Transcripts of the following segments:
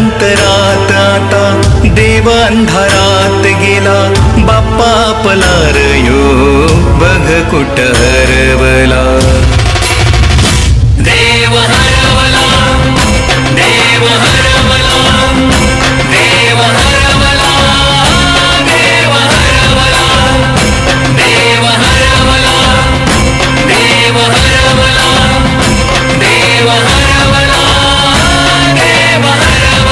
अंतरात आता देव अंधारात गेला बाप्पा आपला रयो बघ कुठ हरवला देव हरवला देव हरवला देव हरवला देव हरवला देव हरवला देव हरवला देव हरवला देव हरवला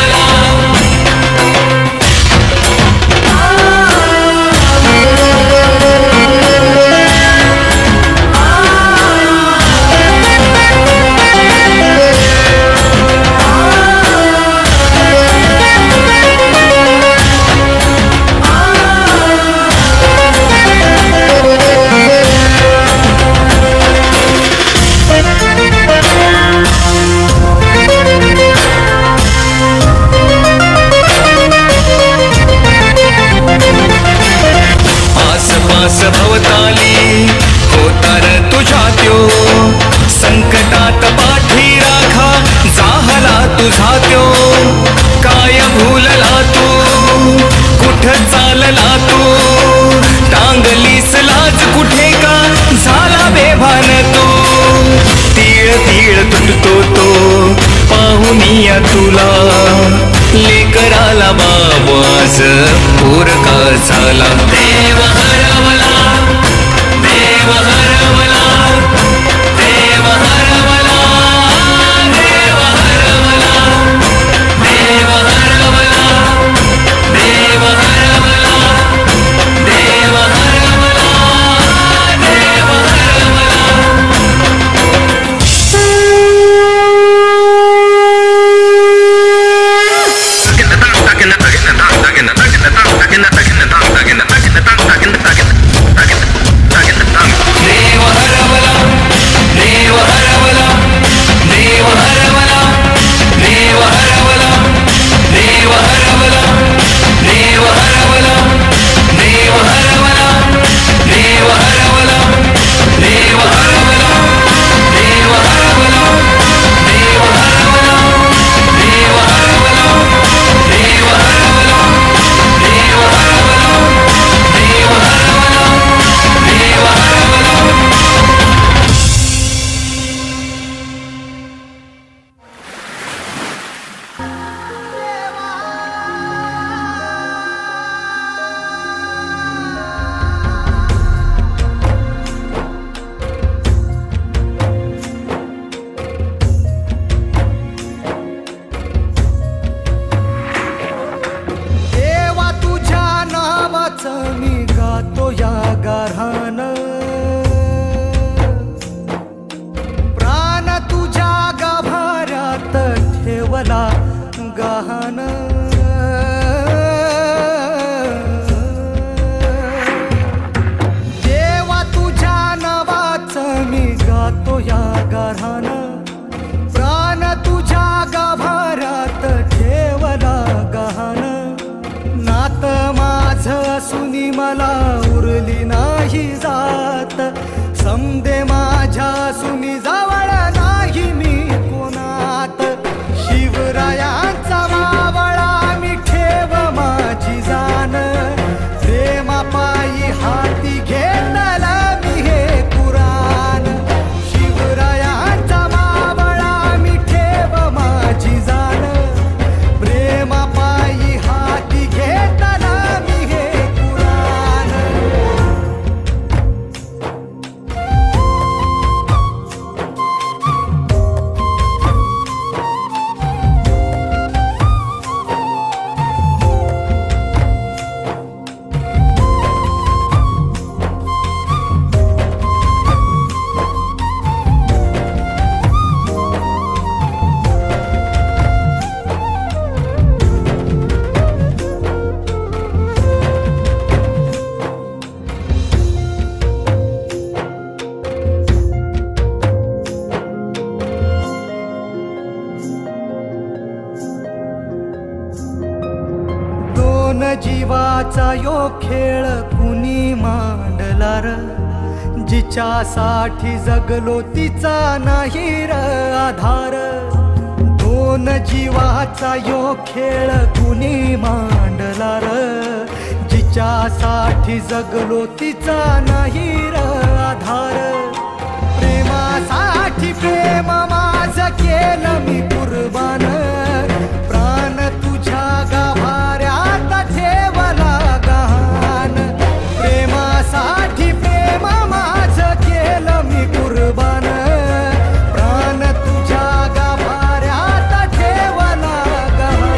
आसपास भवताली होतार तुझ्या त्यो संकटात पाठी राखा जाहला तुझा त्यो काय भूलला तू कुठ चालला तू टांगलीस लाज कुठे का झाला बेभान तू तीळ तीळ तुटतो तो पाहुनिया तुला लेकराला बाबाज पोरका झाला देव हरवला देव हरवला देव हरवला देव हरवला देव हरवला देव हरवला देव हरवला देव हरवला समदे माझ्या सुनी जवळ नाही मी कोणात शिवरायांचा मावळा मी ठेव माझी जाण प्रेमा पायी हाती घेतला मी हे कुराण शिवरायांचा मावळा मी ठेव माझी जाण प्रेमा पायी हाती घेतला मी हे कुराण जीवाचा यो खेळ कुणी मांडला र जिच्यासाठी जगलो तिचा नाही र आधार दोन जीवाचा यो खेळ कुणी मांडला र जिच्यासाठी जगलो तिचा नाही र आधार प्रेमासाठी प्रेम माझं केलं मी कुर्बान प्राण तुझ्या गाभाऱ्यात ठेवला गहाण प्रेमासाठी प्रेम माझं केलं मी कुर्बान प्राण तुझ्या गाभाऱ्यात ठेवला गहाण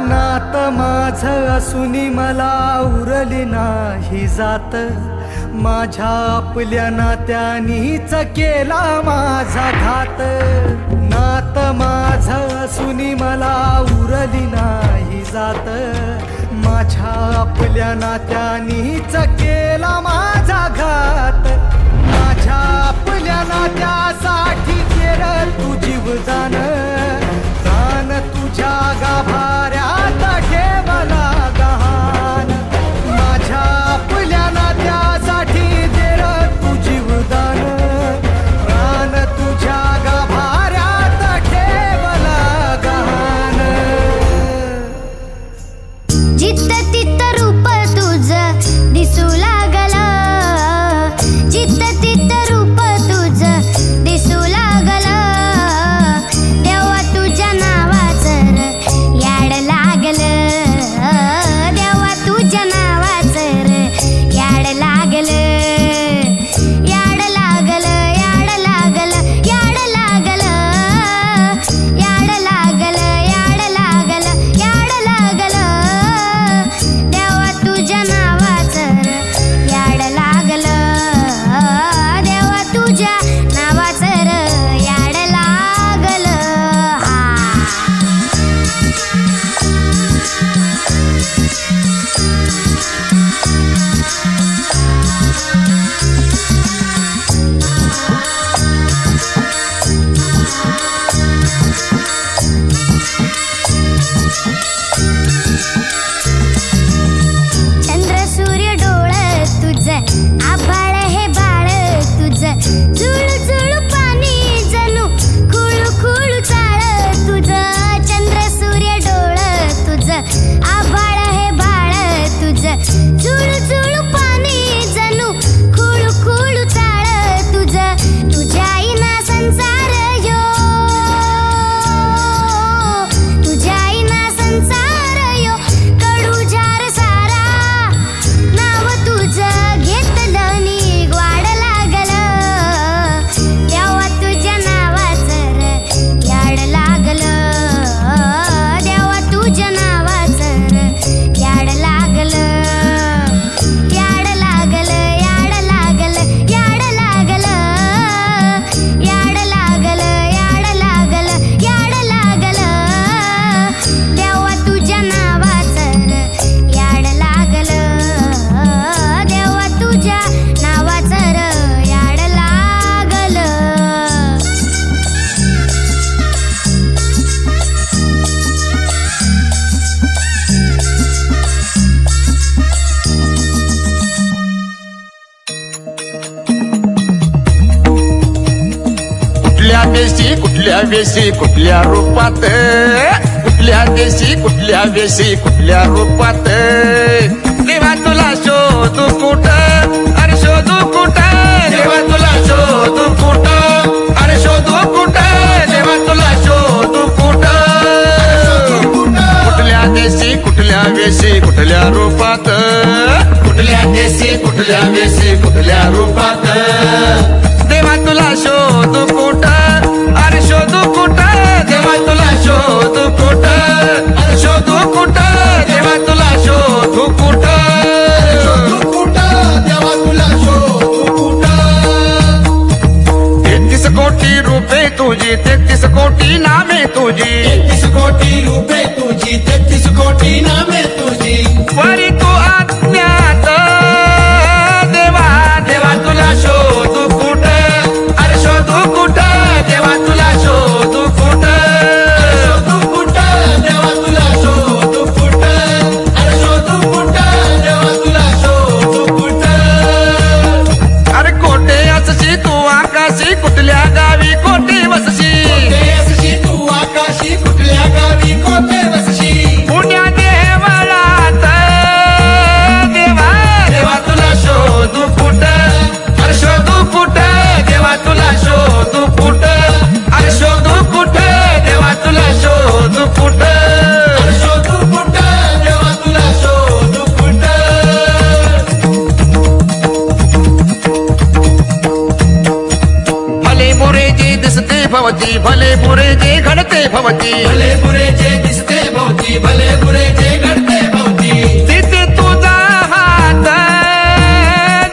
नात माझं असूनी मला उरली नाही जात माझ्या आपल्या नात्यानीच केला माझा घात नात माझं असूनी मला उरली नाही जात माझ्या आपल्या नात्यानीच केला माझा घात माझ्या आपल्या नात्यासाठी केलं तू जीवदान प्राण तुझ्या गाभाऱ्यात ठेवला गहाण माझ्या आपल्या नात्यासाठी केलं तू जीवदान प्राण तुझ्या गाभाऱ्यात ठेवला गहाण जित्त तित्त रूप तुझं दिसू लागला जित्त तित्त रूप तुझं दिसू लागला देवा तुझ्या नावाचं र याड लागलं देवा तुझ्या नावाचं र याड लागलं याड लागलं याड लागलं याड लागलं याड लागलं याड लागलं याड लागलं देवा तुझ्या नावाचं र याड लागलं देवा तुझ्या नावाचं र याड लागलं चंद्र सूर्य डोळं तुझं आभाळ हे बाळ तुझं झुळू झुळू पाणी जणू खुळू खुळू चाळ तुझं चंद्र सूर्य डोळं तुझं आभाळ हे बाळ तुझं झुळू झुळू पाणी जणू खुळू खुळू चाळ तुझं तुझ्या आईना संसार यो तुझ्या आईना संसार यो कडू जार सारा नाव तुझं घेतलं नी ग्वाड लागलं देवा तुझ्या नावाचं र याड लागलं देवा तुझ्या नावाचं र याड लागलं याड लागलं याड लागलं याड लागलं याड लागलं याड लागलं याड लागलं देवा तुझ्या नावाचं र याड लागलं देवा तुझ्या नावाचं र याड लागलं कुठल्या वेशी कुठल्या रूपात कुठल्या देशी कुठल्या वेशी कुठल्या रूपात देवा तुला शोधू कुठं अरे शोधू कुठं देवा तुला शोधू कुठं अरे शोधू कुठं देवा तुला शोधू कुठं कुठल्या देशी कुठल्या वेशी कुठल्या रूपात कुठल्या देशी कुठल्या वेशी कुठल्या रूपात देवा तुला शोधू कुठं अरे शोधू कुठं देवा तुला शोधू कुठं अरे शोधू कुठं देवा तुला शोधू कुठं देवा तुला शोधू कुठं 33 कोटी हरी तू अज्ञात देवा देवा तुला शोधू कुठं अरे शोधू कुठं देवा तुला शोधू कुठं शोधू कुठं देवा तुला शोधू कुठं अरे शोधू कुठं देवा तुला शोधू कुठं अरे कोठे असशी तू आकाशी कुठल्या गावी कोठे वसशी तू आकाशी कुठल्या गावी कोठे वसशी पुण्या देवळात देवा देवा तुला शोधू कुठं अरे शोधू कुठं देवा तुला शोधू कुठं अरे शोधू कुठं देवा तुला शोधू कुठं अरे शोधू कुठं देवा तुला शोधू कुठं भले बुरे जे दिसते भवती भले बुरे जे घडते भवती भले बुरे जे दिसते भवती भले बुरे जे घडते भवती तिथे तुझा हात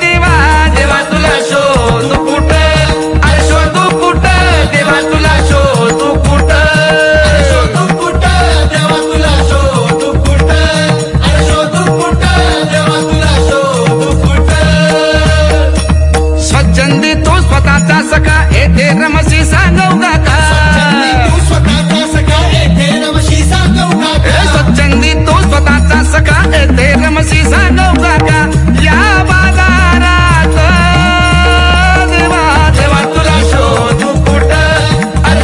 देवा देवा तुला शोधू कुठं अरे शोधू कुठं देवा तुला शोधू कुठं अरे शोधू कुठं देवा तुला शोधू कुठं अरे शोधू कुठं देवा तुला शोधू कुठं स्वच्छंदी तू स्वतःचा सखा येथे रमशी सांगू का स्वच्छंदी तू स्वतःचा सखा येथे रमशी सांगू का या बाजारात देवा देवा तुला शोधू कुठं अरे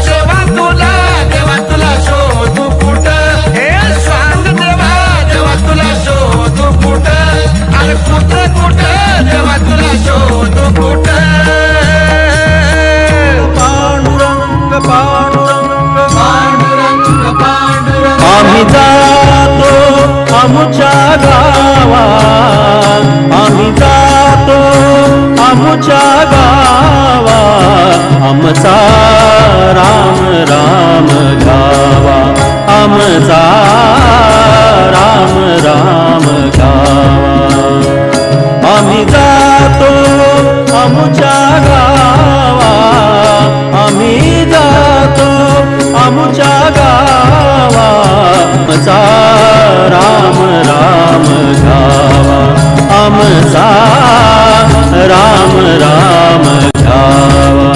देवा तुला शोधू कुठं हे सांग देवा देवा तुला शोधू कुठं अरे कुठं कुठं देवा तुला शोधू कुठं पांडुरंग पांडुरंग पांडुरंग पांडुरंग आम्ही जातो आमुच्या गावा आम्ही जातो आमुच्या गावा आमचा राम राम गावा आमचा राम राम गावा आम्ही जातो आमुच्या गावा आम्ही जातो आमुच्या गावा आमचा राम राम गावा आमचा राम राम गावा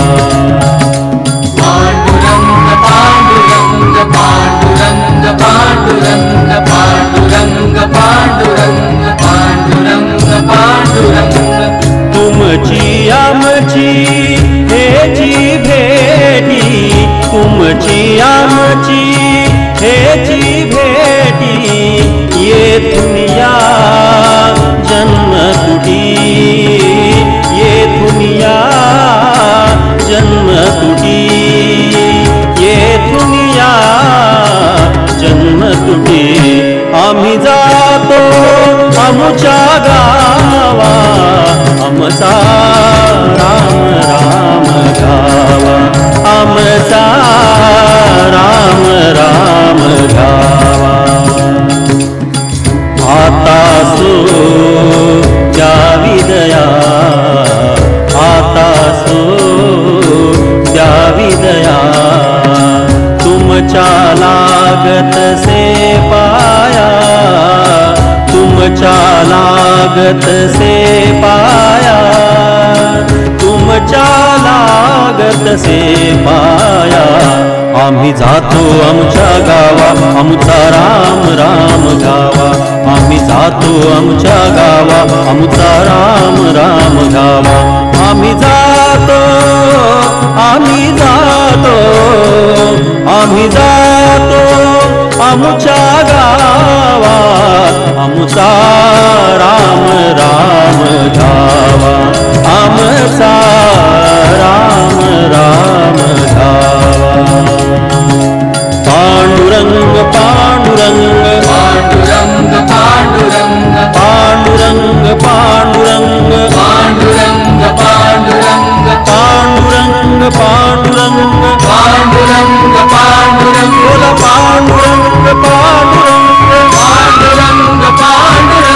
पांडुरंग पांडुरंग पांडुरंग पांडुरंग पांडुरंग पांडुरंग पांडुरंग पांडुरंग तुमची आमची हेची भेटी तुमची आमची हेची भेटी येथून या जन्म तुटी येथून या जन्म तुटी येथून या जन्म तुटी आम्ही जातो आमुच्या गावा आमचा राम राम गावा आमचा राम राम गावा आता सो द्यावी दया आता सो द्यावी दया तुमच्या लागत से पाया तुमच्या लागत से पाया तुमच्या लागत से पाया आम्ही जातो आमच्या गावा आमचा राम राम गावा आम्ही जातो आमच्या गावा आमचा राम राम गावा आम्ही जातो आम्ही जातो आम्ही जातो आमच्या गावा आमचा राम राम गावा आमचा राम राम गावा पांडुरंग पांडुरंग पांडुरंग पांडुरंग पांडुरंग पांडुरंग पांडुरंग पांडुरंग पांडुरंग पांडुरंग पांडुरंग पांडुरंग बोला पांडुरंग पांडुरंग पांडुरंग पांडुरंग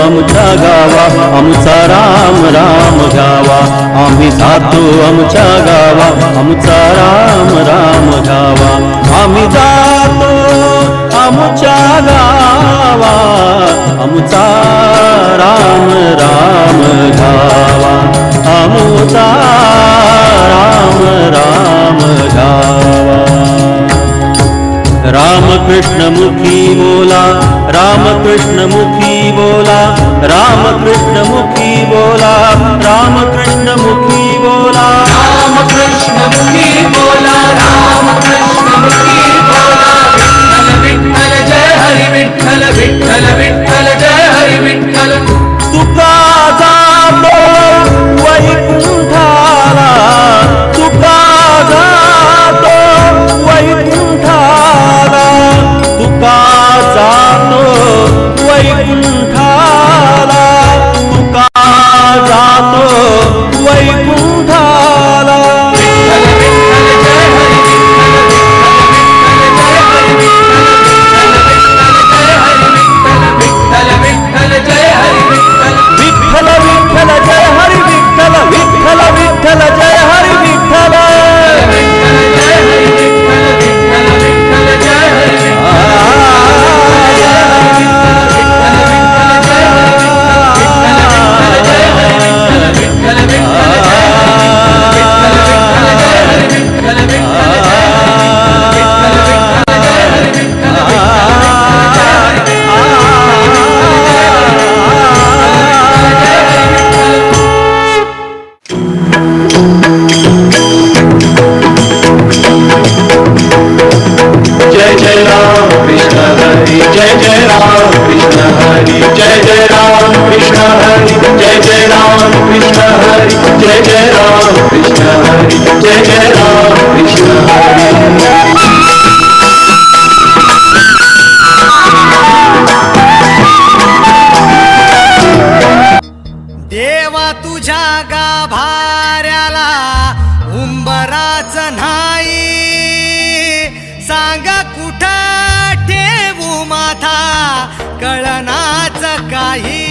आमच्या गावा आमचा राम राम घ्यावा आम्ही जातो आमच्या गावा आमचा राम राम घ्यावा आम्ही जातो आमच्या गावा आमचा राम राम घ्यावा आमचा राम राम घ्यावा रामकृष्ण मुखी बोला रामकृष्ण मुखी बोला रामकृष्ण मुखी बोला रामकृष्ण मुखी बोला रामकृष्ण मुखी बोला रामकृष्ण मुखी बोला विठ्ठल विठ्ठल जय हरी विठ्ठल विठ्ठल विठ्ठल जय हरी विठ्ठल तुका जातो वैकुंठाला तुका जातो वैकुंठाला तुका जातो वैकुंठाला तुका जातो वैकुंठाला विठ्ठल विठ्ठल जय हरी विठ्ठल विठ्ठल जय हरी विठ्ठल विठ्ठल विठ्ठल जय हरी विठ्ठल विठ्ठल विठ्ठल जय हरी विठ्ठल जय जय राम कृष्ण हरी जय जय राम कृष्ण हरी जय जय राम कृष्ण हरी जय जय राम कृष्ण हरी जय जय राम कृष्ण हरी देवा तुझ्या गाभाऱ्याला उंबराच नाही सांगा कुठं ठेवू माथा कळनाच काही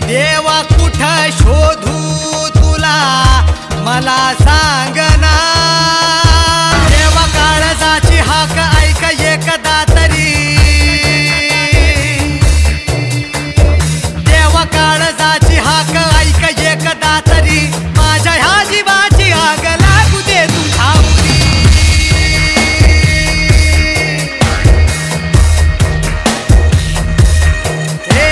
देवा कुठं शोधू तुला मला सांगना देवा काळजाची हाक ऐक एकदा तरी देवा काळजाची हाक ऐक एकदा तरी माझ्या ह्या जीवाची आग लागू दे तुझ्या उरी हे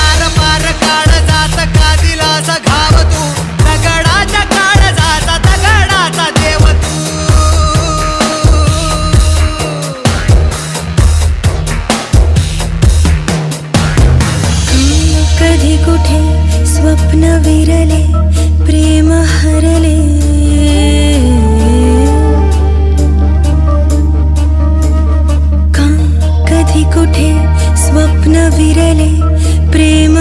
आर पार काळजात का दिलास घाव तू दगडाच्या काळजाचा दगडाचा देव तू कधी कुठे स्वप्न विरले प्रेम हरले का कधी कुठे स्वप्न विरले प्रेम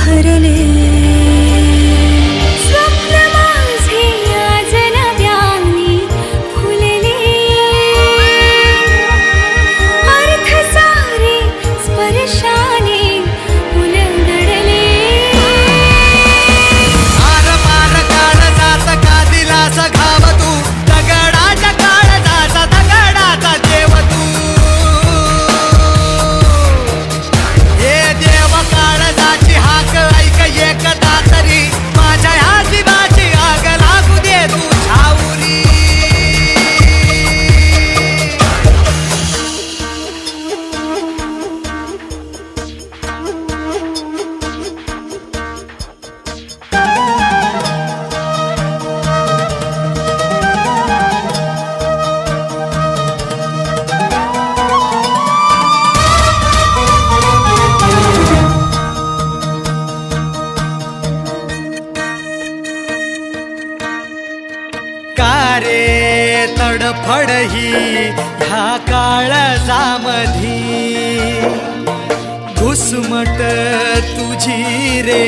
हरले स्वप्न माझे आज नव्याने फुलले अर्थ सारे स्पर्शाने उलगडले आर पार काळजात का दिलास घाव तू दगडाच्या काळजाचा दगडाचा देव तू हे देव काळजाची हाक ऐक एकदा तरी माझ्या ह्या जीवाची आग लागू दे तू छावरी कारे तडफड ही ह्या काळजामधी घुसमट तुझी रे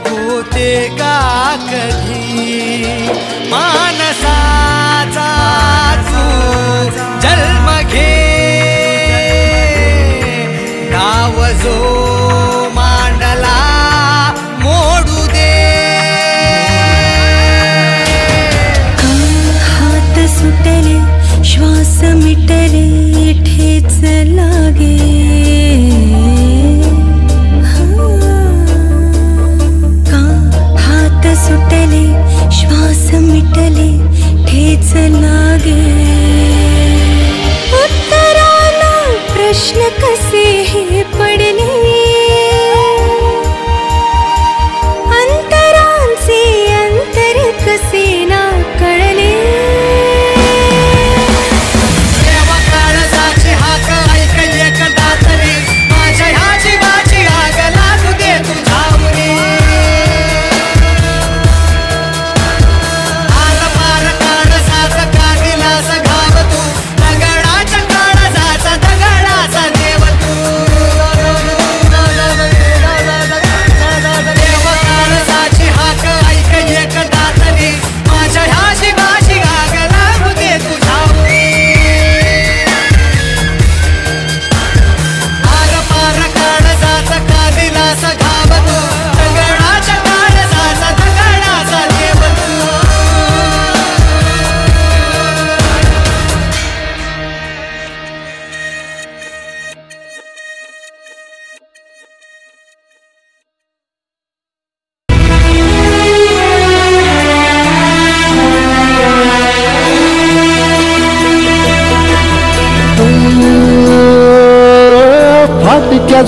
होते का कधी मानसाचा तू जन्म घे नाव जो मा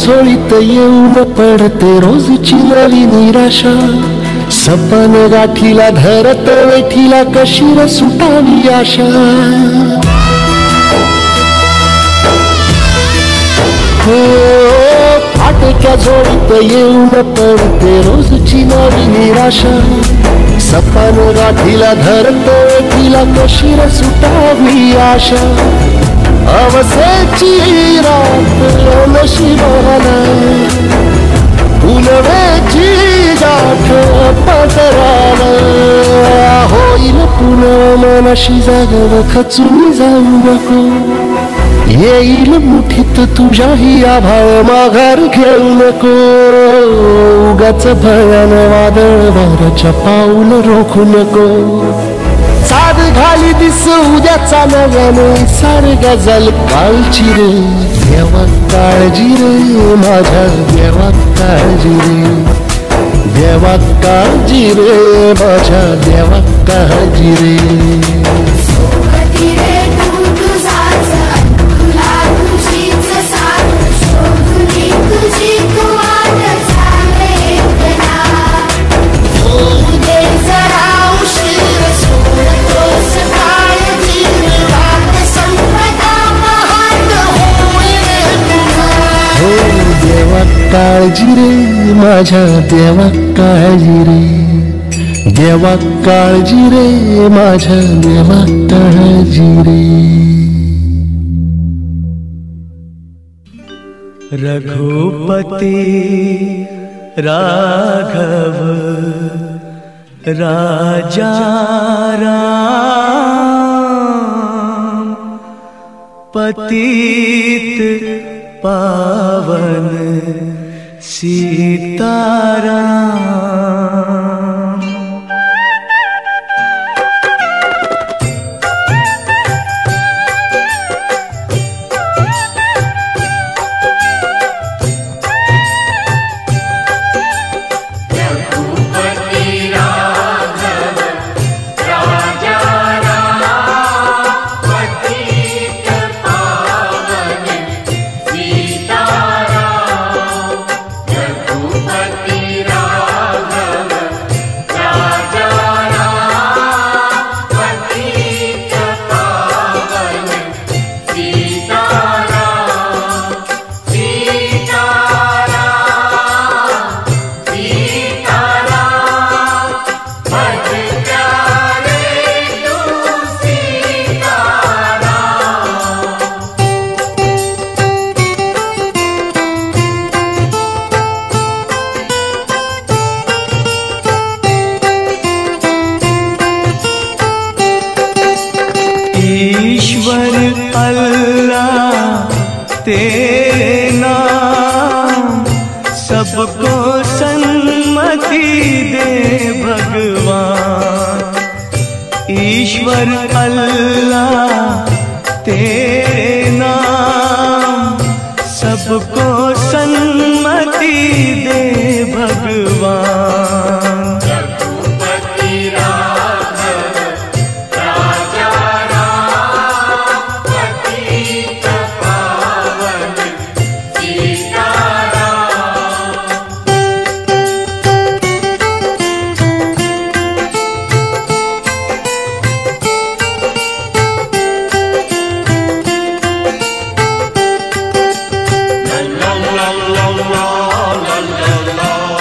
झोळीत येऊन पडते रोजची नवी निराशा. सपन गाठीला धरत वेठीला कशी र सुटावी आशा. हो फाटक्या झोळीत येऊन पडते रोजची नवी निराशा. सपन गाठीला धरत वेठीला कशी र सुटावी आशा. अवसेची रात नशिबाला पुनवेची गाठ पदराला. होईल पुन्हा मनाशी जागव खचून जाऊ नको. येईल मुठीत तुझ्याही आभाळ माघार घेऊ नको. उगाच भयान वादळ वाऱ्याच्या पाऊल रोखू नको. साध घाली दिस उद्याचा नव्याने सार गजल काळची रे. देवा काळजी रे माझ्या देवा काळजी रे. देवा काळजी रे माझ्या देवा काळजी रे. काळजी रे माझ्या देवा काळजी रे. देवा काळजी रे माझ्या देवा काळजी रे. रघुपति राघव राजा राम पतित पावन सीताराम. तेरे नाम सबको सन्मति दे भगवान. ईश्वर अल्लाह तेरे नाम सबको सन्मति दे भगवान. la la la la la la la.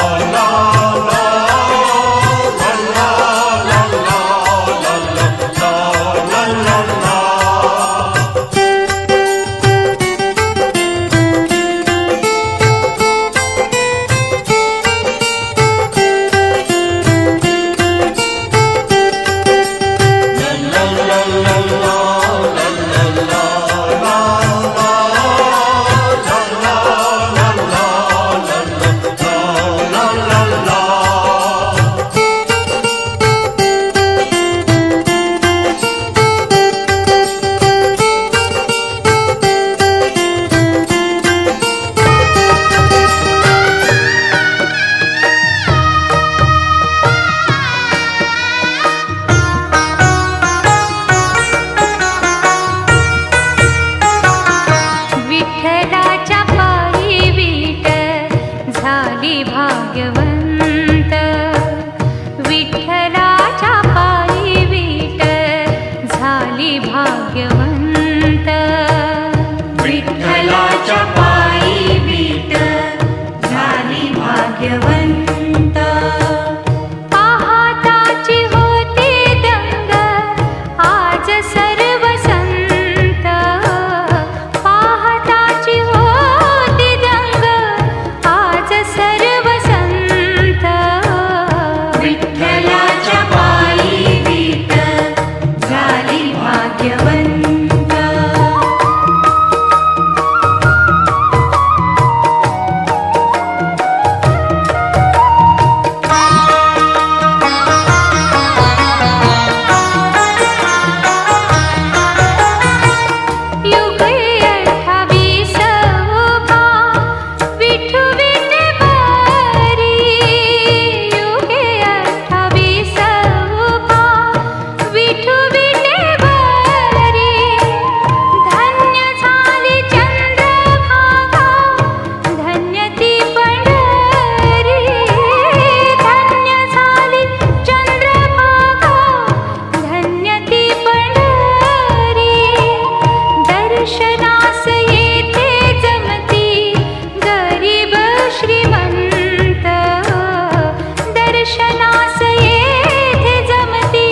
दर्शनास येथे जमती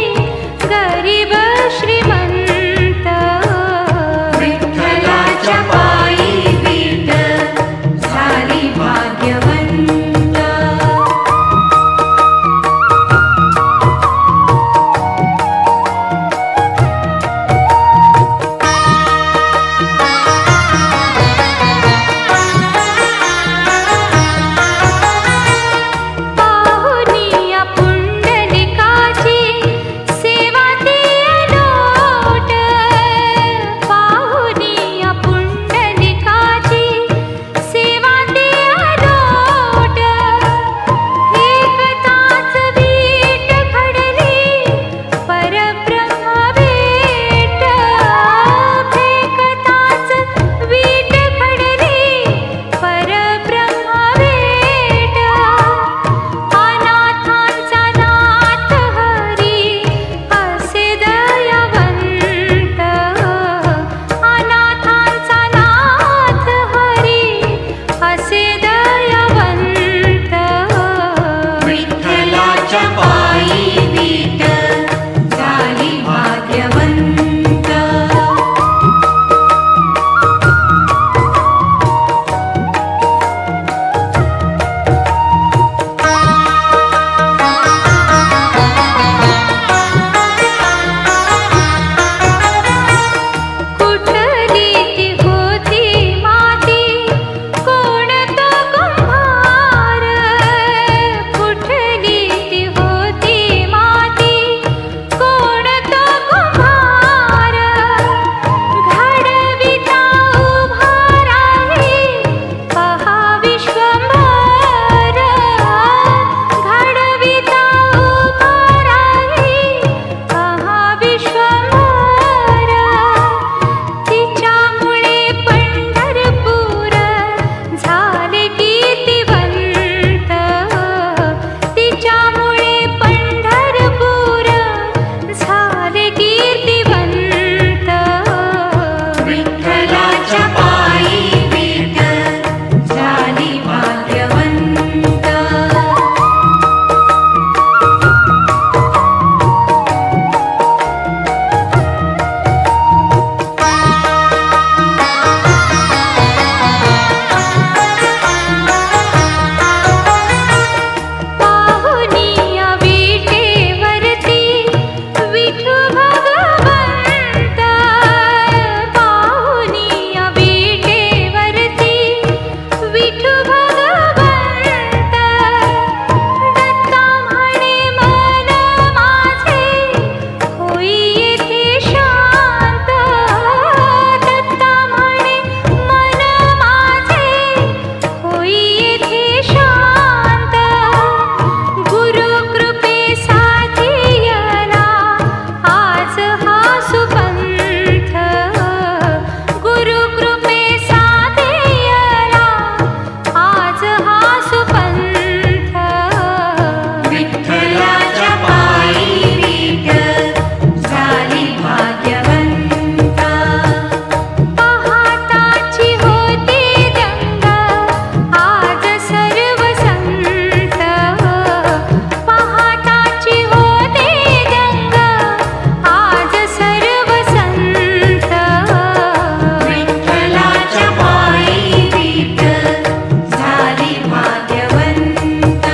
गरीब श्रीमंत. विठ्ठलाच्या पायी वीट झाली भाग्यवंत. पाहुनिया पुंडलिकाची सेवा ती अनोट. पाहुनिया पुंडलिकाची सेवा ती अनोट. एकताच वीट घडली परब्रह्म भेट. एकताच वीट घडली परब्रह्म भेट. अनाथांचा नाथ हरी असे दयावंत. अनाथांचा नाथ हरी असे दयावंत. विठ्ठलाच्या पायी वीट झाली भाग्यवंत. कुठली ती होती माती कोण तो कुंभार. कुठली ती होती माती कोण तो कुंभार. घडविता उभा राही पहा विश्वंभर. घडविता उभा राही पहा विश्वंभर. तिच्यामुळे पंढरपूर झाले कीर्तिवंत. तिच्यामुळे पंढरपूर झाले कीर्तिवंत. विठ्ठलाच्या पायी वीट झाली भाग्यवंत. पाहुनिया विटेवरती विठू भगवंत. पाहुनिया विटेवरती विठू भगवंत. दत्ता म्हणे मन माझे होई येथे शांत. दत्ता म्हणे मन माझे होई येथे शांत. गुरु कृपेसाठी यला आज हा सुपंथ. गुरु कृपेसाठी यला आज हा सुपंथ. विठ्ठलाच्या पायी वीट झाली भाग्यवंत. पहाताची होती दंग आज सर्व संत. पहाताची होती दंग आज सर्व संत. विठ्ठलाच्या पायी वीट झाली भाग्यवंत.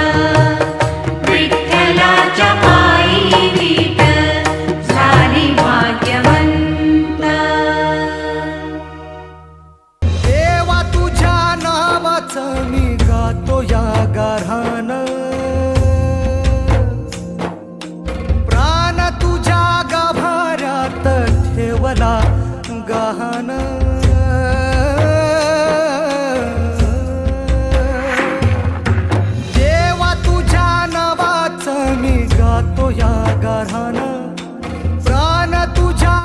विठ्ठलाच्या पायी वीट झाली भाग्यवंत. देवा तुझ्या नावाचं मी गातो या गाऱ्हानं. प्राण तुझ्या गाभाऱ्यात ठेवला गहाण.